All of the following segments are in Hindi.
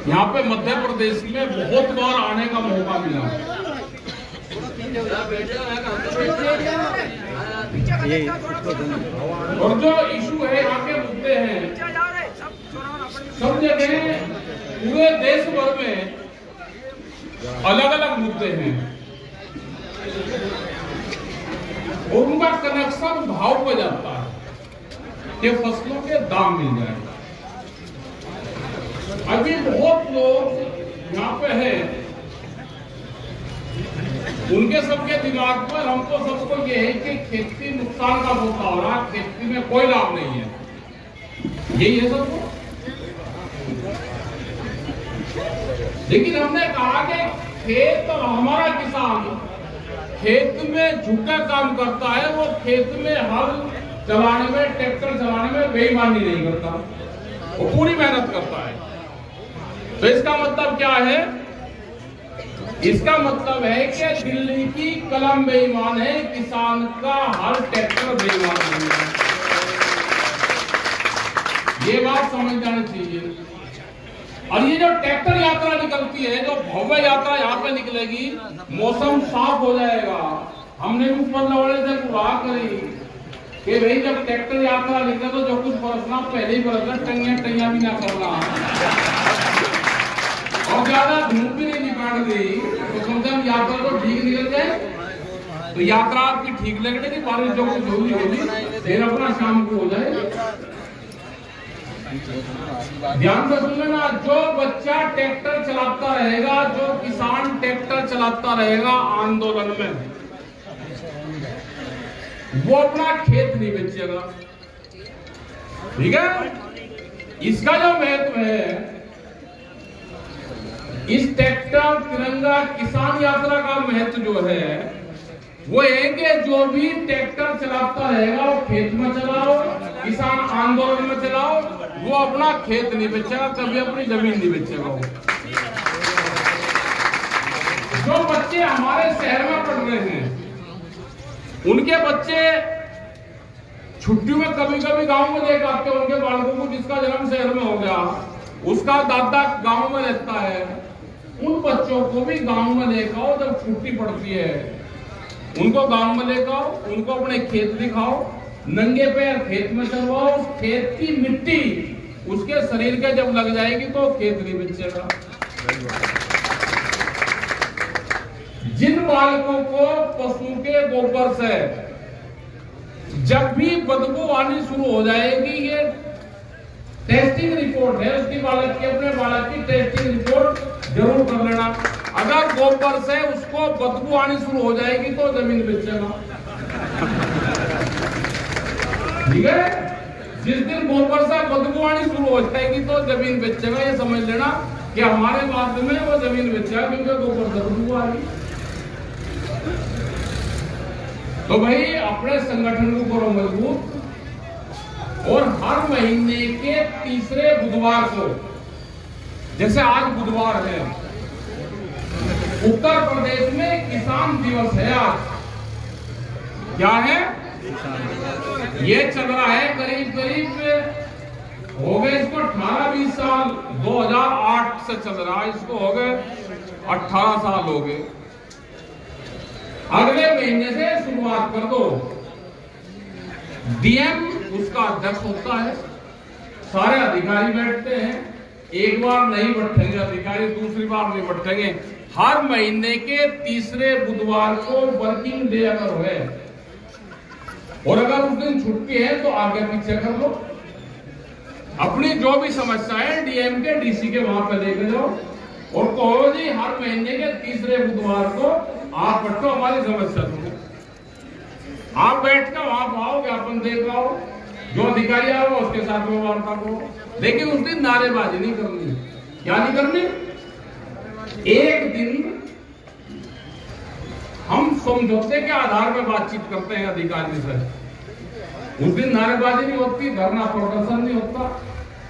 यहाँ पे मध्य प्रदेश में बहुत बार आने का मौका मिला। और जो इशू है, यहाँ के मुद्दे हैं, सब जगह पूरे देश भर में अलग अलग मुद्दे हैं और उनका कनेक्शन भाव पे जाता है कि फसलों के दाम मिल जाए। अभी बहुत लोग यहाँ पे हैं, उनके सबके दिमाग पर हमको सबको ये है कि खेती नुकसान का होता हो रहा, खेती में कोई लाभ नहीं है, यही है सबको। लेकिन हमने कहा कि खेत, हमारा किसान खेत में झुका काम करता है, वो खेत में हल चलाने में, ट्रैक्टर चलाने में बेईमानी नहीं करता, वो पूरी मेहनत करता है। तो इसका मतलब क्या है? इसका मतलब है कि दिल्ली की कलम बेईमान है, किसान का हर ट्रैक्टर बेईमान नहीं है। ये बात समझ जानी चाहिए। और ये जो ट्रैक्टर यात्रा निकलती है, जो भव्य यात्रा यहाँ पे निकलेगी, मौसम साफ हो जाएगा। हमने भी ऊपर वाले से दुआ करी कि भाई जब ट्रैक्टर यात्रा निकले तो जो कुछ बरसना पहले ही बरसना, टंगिया भी ना करना, और ज्यादा धूप भी नहीं निकाल गई तो कम से कम यात्रा तो ठीक निकल जाए। तो यात्रा आपकी ठीक लगने की, बारिश जो कुछ होगी फिर अपना शाम को हो जाए। ध्यान से सुन लेना, जो बच्चा ट्रैक्टर चलाता रहेगा, जो किसान ट्रैक्टर चलाता रहेगा आंदोलन में, वो अपना खेत नहीं बेचेगा। ठीक है? इसका जो महत्व है, इस ट्रैक्टर तिरंगा किसान यात्रा का महत्व जो है वो है कि जो भी ट्रैक्टर चलाता रहेगा वो खेत में चलाओ, किसान आंदोलन में चलाओ, वो अपना खेत नहीं बेचेगा, कभी अपनी जमीन नहीं बेचेगा। जो बच्चे हमारे शहर में पढ़ रहे हैं, उनके बच्चे छुट्टियों में कभी कभी गांव में देख आते हैं उनके बालकों को, जिसका जन्म शहर में हो गया, उसका दादा गांव में रहता है, उन बच्चों को भी गांव में लेकर आओ। जब छुट्टी पड़ती है उनको गांव में लेकर आओ, उनको अपने खेत दिखाओ, नंगे पैर खेत में चलवाओ। खेत की मिट्टी उसके शरीर के जब लग जाएगी तो खेत नहीं बेचेगा। जिन बालकों को पशु के गोबर से जब भी बदबू आनी शुरू हो जाएगी, ये टेस्टिंग रिपोर्ट है उसकी, बालक की, अपने बालक की टेस्टिंग रिपोर्ट जरूर कर लेना। अगर गोबर से उसको बदबू आनी शुरू हो जाएगी तो जमीन बेचेगा। ठीक है? जिस दिन गोबर से बदबू आनी शुरू हो जाएगी तो जमीन बेचेगा। ये समझ लेना कि हमारे बाद में वो जमीन बेचेगा, क्योंकि गोबर से बदबू आ रही। तो भाई अपने संगठन को करो मजबूत, और हर महीने के तीसरे बुधवार को, जैसे आज बुधवार है, उत्तर प्रदेश में किसान दिवस है। आज क्या है? ये चल रहा है करीब करीब हो गए इसको 18-20 साल, 2008 से चल रहा है, इसको हो गए 18 साल हो गए। अगले महीने से शुरुआत कर दो। डीएम उसका अध्यक्ष होता है, सारे अधिकारी बैठते हैं, एक बार नहीं बैठेंगे अधिकारी, दूसरी बार नहीं बैठेंगे। हर महीने के तीसरे बुधवार को वर्किंग डे अगर है, और अगर उस दिन छुट्टी है तो आगे पीछे कर लो। अपनी जो भी समस्या है डीएम के, डीसी के वहां पे लेके जाओ और कहो जी हर महीने के तीसरे बुधवार को आप बैठो, हमारी समस्या सुनो। आप बैठ कर वहां पाओ, ज्ञापन दे पाओ, जो अधिकारी आओ उसके साथ में वार्ता करो। लेकिन उस दिन नारेबाजी नहीं करनी। क्या नहीं करनी? एक दिन हम समझौते के आधार पर बातचीत करते हैं अधिकारी से, उस दिन नारेबाजी नहीं होती, धरना प्रदर्शन नहीं होता।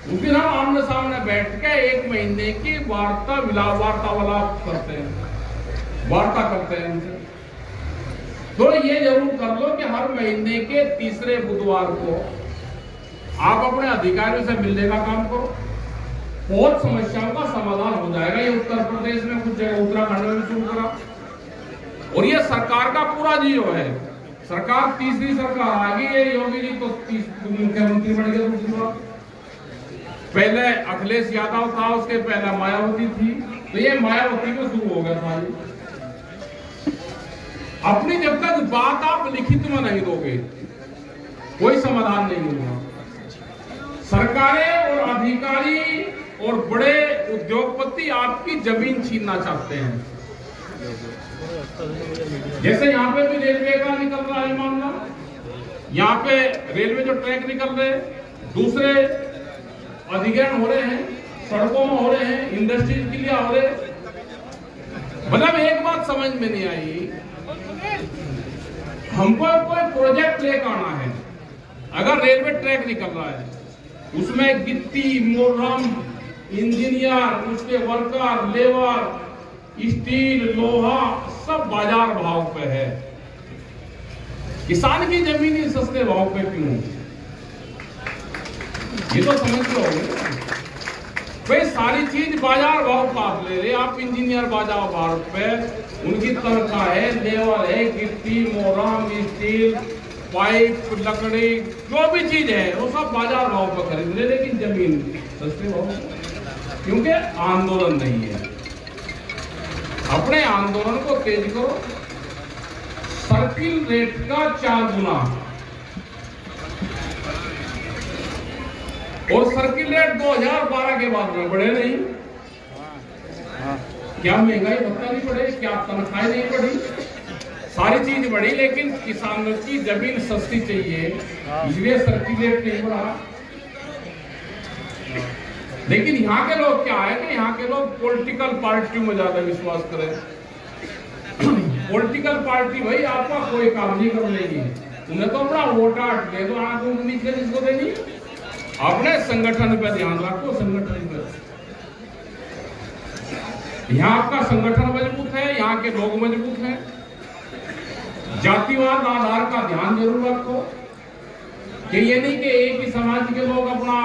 उस दिन हम आमने सामने बैठ के एक महीने की वार्तालाप करते हैं, वार्ता करते हैं उनसे। तो ये जरूर कर लो कि हर महीने के तीसरे बुधवार को आप अपने अधिकारियों से मिलने का काम करो। बहुत समस्याओं का समाधान हो जाएगा। ये उत्तर प्रदेश में कुछ जगह, उत्तराखंड में भी शुरू करा, और ये सरकार का पूरा जियो है। सरकार तीसरी सरकार आ गई है, योगी जी तो मुख्यमंत्री बन गए दूसरी बार। पहले अखिलेश यादव था, उसके पहले मायावती थी, तो ये मायावती को शुरू हो गया था। अपनी जब तक बात आप लिखित में नहीं दोगे कोई समाधान नहीं होगा। सरकारें और अधिकारी और बड़े उद्योगपति आपकी जमीन छीनना चाहते हैं। जैसे यहाँ पे भी रेलवे का निकल रहा है मामला, यहाँ पे रेलवे जो ट्रैक निकल रहे, दूसरे अधिग्रहण हो रहे हैं, सड़कों में हो रहे हैं, इंडस्ट्रीज के लिए हो रहे। मतलब एक बात समझ में नहीं आई, हमको कोई प्रोजेक्ट लेकर आना है, अगर रेलवे ट्रैक निकल रहा है, उसमें गिट्टी, मोरम, इंजीनियर, उसके वर्कर, लेबर, स्टील, लोहा सब बाजार भाव पे है। किसान की जमीन ही सस्ते भाव पे क्यों? ये तो समझ लो भाई, सारी चीज बाजार भाव पे आप ले रहे। आप इंजीनियर बाजार भाव पे, उनकी तनख्वाह है, लेबर है, गिट्टी, मोरम, स्टील, पाइप, लकड़ी, जो भी चीज है वो सब बाजार भाव पर खरीद ले, लेकिन जमीन सस्ते भाव, क्योंकि आंदोलन नहीं है। अपने आंदोलन को तेज करो। सर्किल रेट का 4 गुना, और सर्किल रेट 2012 के बाद में बढ़े नहीं। क्या महंगाई भत्ता नहीं बढ़े, क्या तनख्वाहें नहीं बढ़ी, सारी चीज बढ़ी, लेकिन किसानों की जमीन सस्ती चाहिए, इसलिए सर्किल रेट नहीं बढ़ा। लेकिन यहाँ के लोग क्या है कि यहाँ के लोग पॉलिटिकल पार्टियों में ज्यादा विश्वास करें। पॉलिटिकल पार्टी भाई आपका कोई काम नहीं कर लेगी, उन्हें तो अपना वोट आट दे दो, आंख नीचे जिसको देनी। अपने संगठन पे ध्यान रखो, संगठन पे। यहाँ आपका संगठन मजबूत है, यहाँ के लोग मजबूत हैं। जातिवाद आधार का ध्यान जरूर रखो कि ये नहीं कि एक ही समाज के लोग अपना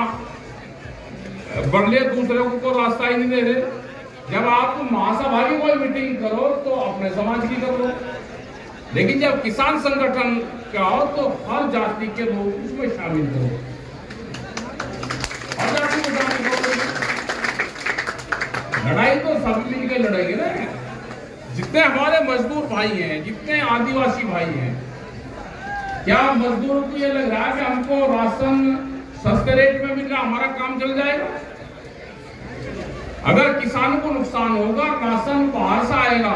बदले, दूसरे को रास्ता ही नहीं दे रहे। जब आप महासभा की कोई मीटिंग करो तो अपने समाज की करो, लेकिन जब किसान संगठन का हो तो हर जाति के लोग उसमें शामिल करो। लड़ाई तो सब मिलकर लड़ेंगे ना। जितने हमारे मजदूर भाई हैं, जितने आदिवासी भाई हैं, क्या मजदूरों को ये लग रहा है कि हमको राशन सस्ते रेट में मिल रहा, हमारा काम चल जाएगा? अगर किसान को नुकसान होगा, राशन बाहर से आएगा,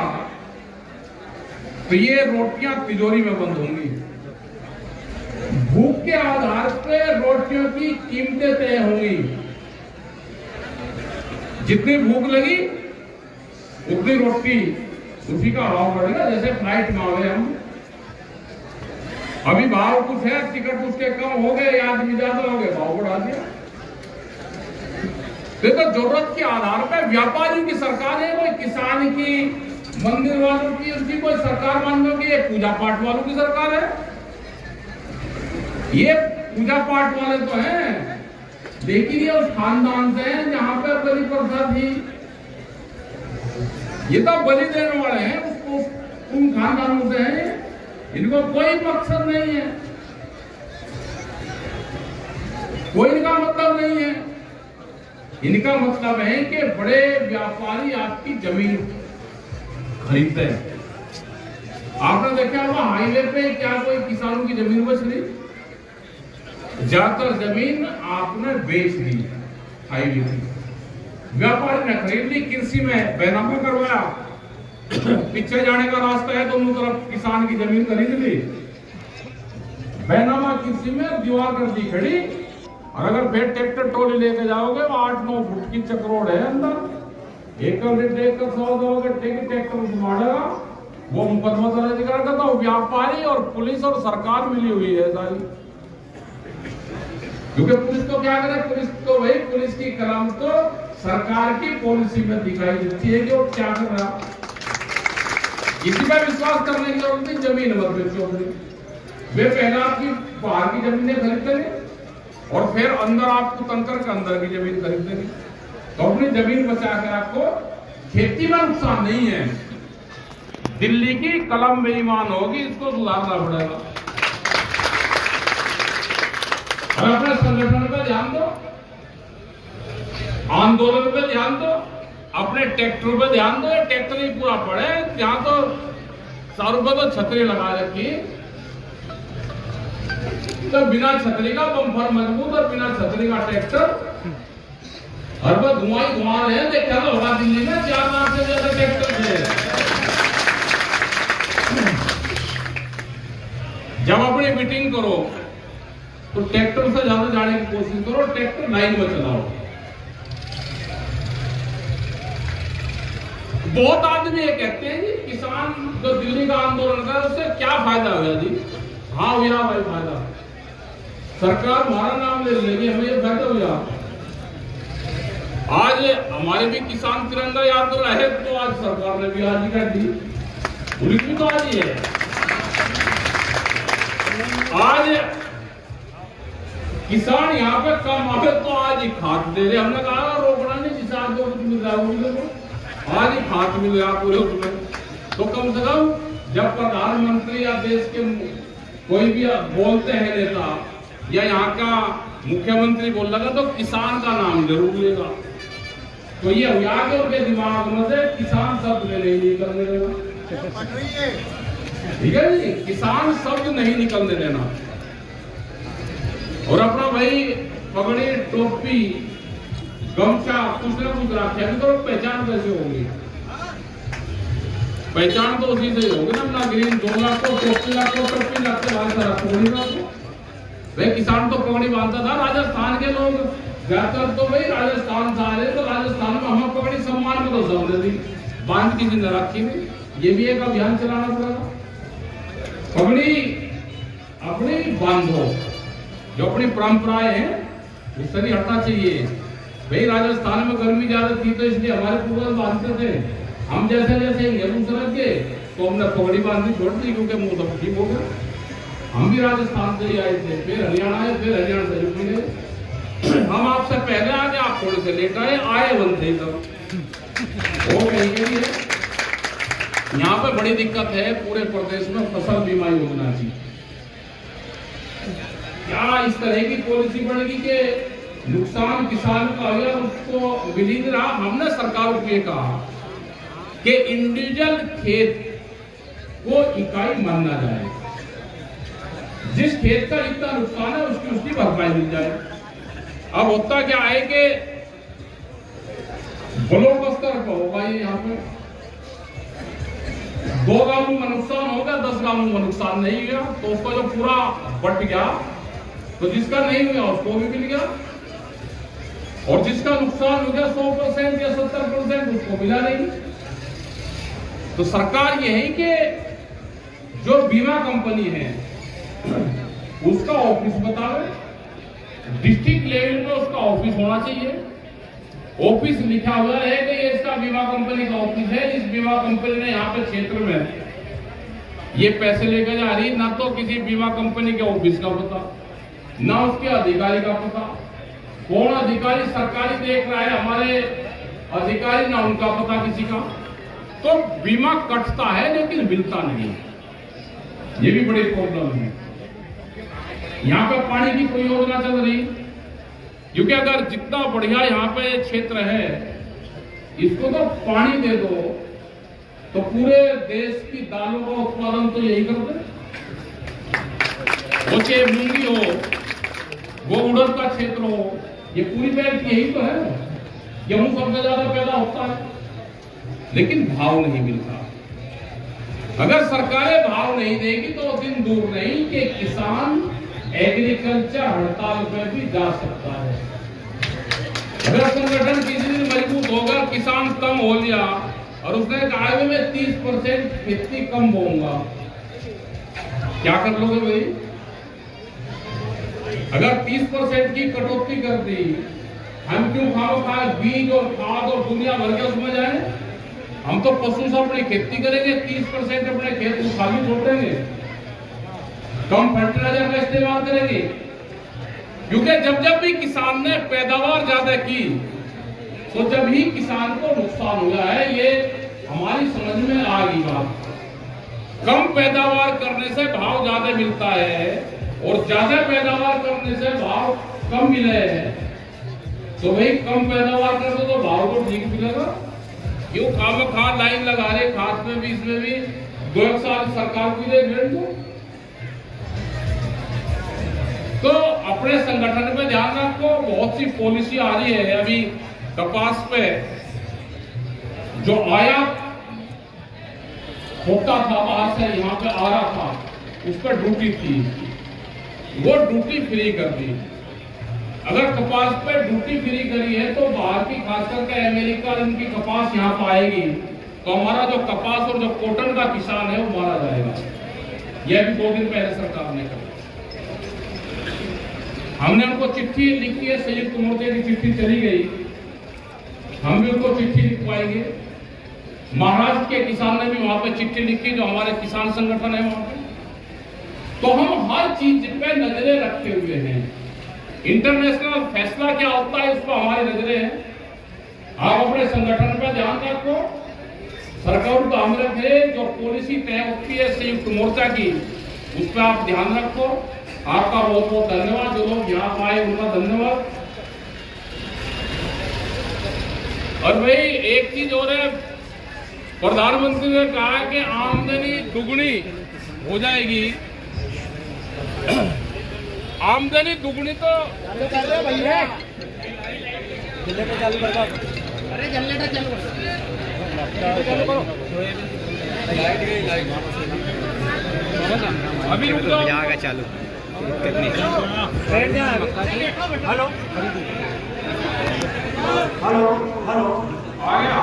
तो ये रोटियां तिजोरी में बंद होंगी। भूख के आधार पे रोटियों की कीमतें तय होंगी। जितनी भूख लगी उतनी रोटी, उसी का भाव बढ़ेगा। जैसे फ्लाइट में आवे हम, अभी भाव कुछ है, टिकट उसके कम हो गए, आदमी ज्यादा हो गए, भाव बढ़ा दिया। तो जरूरत के आधार पर व्यापारियों की सरकार है, कोई किसान की, मंदिर वालों की, उसकी कोई सरकार मान लो कि ये पूजा पाठ वालों की सरकार है। ये पूजा पाठ वाले तो हैं, लेकिन ये उस खानदान से हैं जहां पे बलि प्रथा थी। ये तो बलि देने वाले हैं, उसको उन खानदानों से हैं। इनको कोई मकसद नहीं है, कोई इनका मतलब नहीं है। इनका मतलब है कि बड़े व्यापारी आपकी जमीन खरीदते हैं। आपने देखा होगा हाईवे पे क्या कोई किसानों की जमीन बच रही? ज्यादातर जमीन आपने बेच दी हाईवे की, व्यापारी ने खरीद ली, कृषि में बैनामा करवाया, पीछे जाने का रास्ता है दोनों तरफ किसान की जमीन खरीद ली, बैनामा कृषि में दीवार कर दी खड़ी। और अगर फिर ट्रैक्टर ट्रॉली लेके जाओगे, वो 8-9 फुट की चक्रोड़ है अंदर, एक 100 दोगे, ट्रैक्टर मारेगा, वो मुकदमा दर्ज करेगा। तो व्यापारी और पुलिस और सरकार मिली हुई है सारी। क्योंकि पुलिस तो क्या करे, पुलिस तो भाई, पुलिस की कलम तो सरकार की पॉलिसी में दिखाई देती है कि वो क्या कर रहा। इसी पर विश्वास करने की जरूरत नहीं। जमीन मत बेचो, वे पहले आपकी बाहर की जमीनें खरीदेंगे और फिर अंदर आपको तंत्र के अंदर की जमीन खरीदेंगे। तो अपनी जमीन बचा कर रखो, खेती में नुकसान नहीं है। दिल्ली की कलम बेईमान होगी, इसको सुधारना पड़ेगा। और अपने संगठन पे ध्यान दो, आंदोलन पे ध्यान दो, अपने ट्रैक्टर पे ध्यान दो। ट्रैक्टर ही पूरा पड़े, यहाँ तो सारों पे तो छतरी लगा रखी, तो बिना छतरी का बम्पर मजबूत और बिना छतरी का ट्रैक्टर, हर बार धुआं ही धुआं है। देखा तो होगा दिल्ली में 4 लाख से ज्यादा ट्रैक्टर थे। जब अपनी मीटिंग करो तो ट्रैक्टर से ज्यादा जाने की कोशिश करो, ट्रैक्टर लाइन में चलाओ। बहुत आदमी ये कहते हैं जी किसान जो दिल्ली का आंदोलन कर उससे क्या फायदा हुआ जी? हाँ हुआ भाई फायदा, सरकार हमारा नाम ले लेगी, हमें ये फायदा हुआ। आज हमारे भी किसान तिरंगा याद कर रहे, तो आज सरकार ने भी आज ही कर दी, पुलिस भी तो आज ही है। आज किसान यहाँ पे कम आवे तो आज ही खाद दे रहे, हमने कहा रोकना नहीं, जिसे आज जो कुछ मिल रहा है आज ही खाद मिल रहा पूरे उसमें। तो कम से कम जब प्रधानमंत्री या देश के कोई भी बोलते हैं नेता या यहाँ का मुख्यमंत्री बोल लगा तो किसान का नाम जरूर लेगा। तो ये हुआ कि उनके दिमाग में से किसान शब्द नहीं निकलने देना, ठीक है जी, किसान शब्द नहीं निकलने देना। और अपना भाई पगड़ी टोपी गमछा कुछ ना कुछ रखे, तो पहचान कैसे होगी? पहचान तो उसी से ही होगी ना, अपना ग्रीन 2 लाख को टोपी लाख को टोपी लगते भाई किसान तो पगड़ी बांधता था। राजस्थान के लोग ज्यादातर तो भाई राजस्थान से आ रहे, तो राजस्थान में हमें पगड़ी सम्मान को तो समझ दी, बांध किसी ने रखी नहीं। ये भी एक अभियान चलाना पड़ेगा, पगड़ी अपनी बांधो, जो अपनी परंपराएं हैं उससे नहीं हटना चाहिए। भाई राजस्थान में गर्मी ज्यादा थी तो इसलिए हमारे पूर्वज बांधते थे, हम जैसे जैसे गेहूं सरक गए तो हमने पगड़ी बांधनी छोड़ दी, क्योंकि मुंह सब ठीक हो गया। हम भी राजस्थान से ही आए थे, फिर हरियाणा आए, फिर हरियाणा से यूपी गए। हम आपसे पहले आ गए, आप थोड़े से लेट आए बनते ही सब वो कहीं के लिए। यहाँ पे बड़ी दिक्कत है पूरे प्रदेश में फसल बीमा योजना की। क्या इस तरह की पॉलिसी बनेगी कि नुकसान किसान का हो उसको मिली नहीं रहा? हमने सरकार को ये कहा कि इंडिविजुअल खेत को इकाई माना जाए, जिस खेत का जितना नुकसान है उसकी भरपाई मिल जाए। अब होता क्या है कि ब्लॉक स्तर पर होगा ये, यहाँ पे 2 गांवों में नुकसान होगा, 10 गांवों में नुकसान नहीं हुआ तो उसका जो पूरा बट गया, तो जिसका नहीं हुआ उसको भी मिल गया, और जिसका नुकसान हो गया 100% या 70% उसको मिला नहीं। तो सरकार ये है कि जो बीमा कंपनी है उसका ऑफिस बतावे, डिस्ट्रिक्ट लेवल पे उसका ऑफिस होना चाहिए। ऑफिस लिखा हुआ है कि ये इसका बीमा कंपनी का ऑफिस है, इस बीमा कंपनी ने यहाँ पे क्षेत्र में ये पैसे लेकर जा रही, ना तो किसी बीमा कंपनी के ऑफिस का पता, ना उसके अधिकारी का पता। कौन अधिकारी सरकारी देख रहा है, हमारे अधिकारी, ना उनका पता किसी का। तो बीमा कटता है लेकिन मिलता नहीं, ये भी बड़ी प्रॉब्लम है। यहाँ पे पानी की कोई योजना चल रही, क्योंकि अगर जितना बढ़िया यहाँ पे क्षेत्र है इसको तो पानी दे दो तो पूरे देश की दालों का उत्पादन तो यही कर दे, वो चाहे मूंगी हो, वो उड़द का क्षेत्र हो, ये पूरी बेल्ट यही तो है। गेहूं सबसे ज्यादा पैदा होता है लेकिन भाव नहीं मिलता। अगर सरकारें भाव नहीं देगी तो दिन दूर नहीं कि किसान एग्रीकल्चर हड़ताल पर भी जा सकता है। अगर संगठन किसी दिन मजबूत होगा, किसान कम हो गया और उसने कहा मैं 30% खेती कम बोऊंगा, क्या कर लोगे भाई? अगर 30% की कटौती कर दी, हम क्यों खाओ बीज और खाद और दुनिया भर के उसमें जाए? हम तो पशु से अपनी खेती करेंगे, 30% अपने खेत को खाली छोड़ देंगे, कम फर्टिलाइजर का इस्तेमाल करेंगे। क्योंकि जब जब भी किसान ने पैदावार ज्यादा की तो जब ही किसान को नुकसान हुआ है, ये हमारी समझ में आ गई बात। कम पैदावार करने से भाव ज्यादा मिलता है और ज्यादा पैदावार करने से भाव कम मिले है। तो भाई कम पैदावार कर दो तो भाव तो ठीक मिलेगा। क्यों खामखा लाइन लगा रहे, खाद में भी इसमें भी 2 साल सरकार को दे दो। तो अपने संगठन पे ध्यान रखो, बहुत सी पॉलिसी आ रही है। अभी कपास पे जो आयात होता था बाहर से यहाँ पे आ रहा था, उस पर ड्यूटी थी, वो ड्यूटी फ्री कर दी। अगर कपास पे ड्यूटी फ्री करी है तो बाहर की खास करके अमेरिका इनकी कपास यहाँ पर आएगी तो हमारा जो कपास और जो कॉटन का किसान है वो मारा जाएगा। यह भी 2 दिन पहले सरकार ने कहा। हमने उनको चिट्ठी लिखी है, संयुक्त मोर्चे की चिट्ठी चली गई, हम भी उनको चिट्ठी लिखवाएंगे। महाराष्ट्र के किसान ने भी वहां पे चिट्ठी लिखी, जो हमारे किसान संगठन है वहां पे। तो हम हर चीज पे नजरें रखे हुए हैं। इंटरनेशनल फैसला क्या होता है उस पर हमारी नजरें हैं। आप अपने संगठन पर ध्यान रखो, सरकार को हम रखे, जो पॉलिसी तय होती है संयुक्त मोर्चा की उस पर आप ध्यान रखो। आपका बहुत बहुत धन्यवाद। जो लोग यहाँ आए उनका धन्यवाद। और भाई एक चीज और है, प्रधानमंत्री ने कहा कि आमदनी दुगनी हो जाएगी। आमदनी दुगनी तो भैया चालू कर दो। अरे जनरेटर चालू करो। अभी रुक जाओ, जाएगा चालू। हेलो हेलो हेलो, आ गया।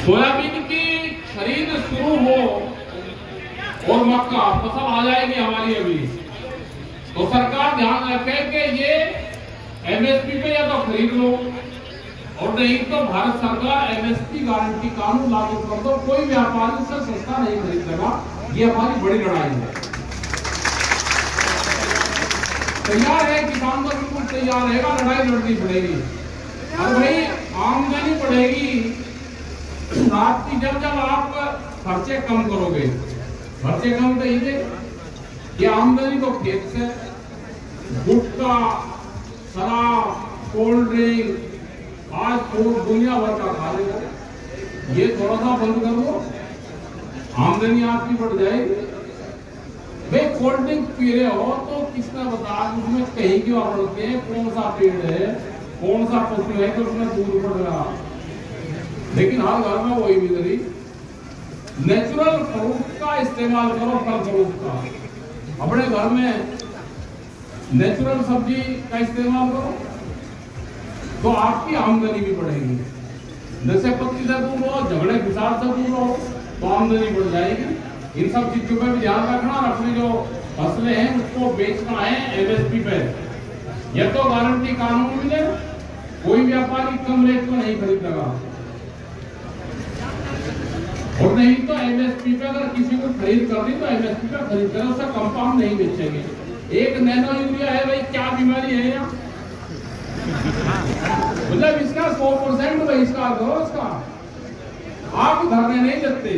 सोयाबीन की खरीद शुरू हो और मक्का फसल आ जाएगी हमारी अभी, तो सरकार ध्यान रखे कि ये एमएसपी पे या तो खरीद लो और नहीं तो भारत सरकार एमएसपी गारंटी कानून लागू कर दो। कोई व्यापारी उससे सस्ता नहीं खरीदेगा। ये हमारी बड़ी लड़ाई है। तैयार है किसान तो बिल्कुल तैयार रहेगा, लड़ाई लड़नी पड़ेगी। और भाई आमदनी बढ़ेगी रात की, जब जब आप खर्चे कम करोगे। खर्चे कम तो ये आमदनी तो खेत से गुटखा, शराब, कोल्ड ड्रिंक, फास्ट फूड दुनिया भर का खा लेगा। ये थोड़ा सा बंद कर दो, आमदनी आपकी बढ़ जाएगी। भाई कोल्ड ड्रिंक पी रहे हो तो किसने बताया उसमें कहीं क्यों बढ़ते हैं, कौन सा पेड़ है, कौन सा पशु है कि उसमें दूध बढ़ रहा। लेकिन हर घर में वही मिल। नेचुरल फ्रूट का इस्तेमाल करो, फल फ्रूट का। अपने घर में नेचुरल सब्जी का इस्तेमाल करो तो आपकी आमदनी भी बढ़ेगी। नशे पत्ती से दूर हो, झगड़े विचार से दूर हो तो आमदनी बढ़ जाएगी। इन सब चीजों पर भी ध्यान रखना। अपनी जो फसलें हैं उसको बेचना है एमएसपी पे। यह तो गारंटी कानून मिले, कोई व्यापारी कम रेट पर नहीं खरीदेगा। और नहीं तो एमएसपी पे अगर किसी को खरीद कर दी तो एमएसपी पे खरीद कर उसका कंपाउंड नहीं बेचेंगे। एक नैनो यूरिया है भाई, क्या बीमारी है यहाँ? मतलब इसका 100% बहिष्कार करो इसका। आप धरने नहीं देते।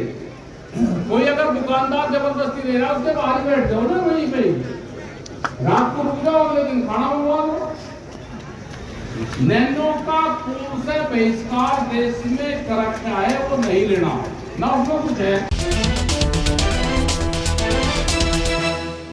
कोई अगर दुकानदार जबरदस्ती दे रहा है उसके बाहर बैठ जाओ ना वहीं पे, रात को रुक जाओ, अगले दिन खाना मंगवा लो। नैनो का पूर्ण से बहिष्कार देश में कर रखा है, वो नहीं लेना ना उसमें कुछ है।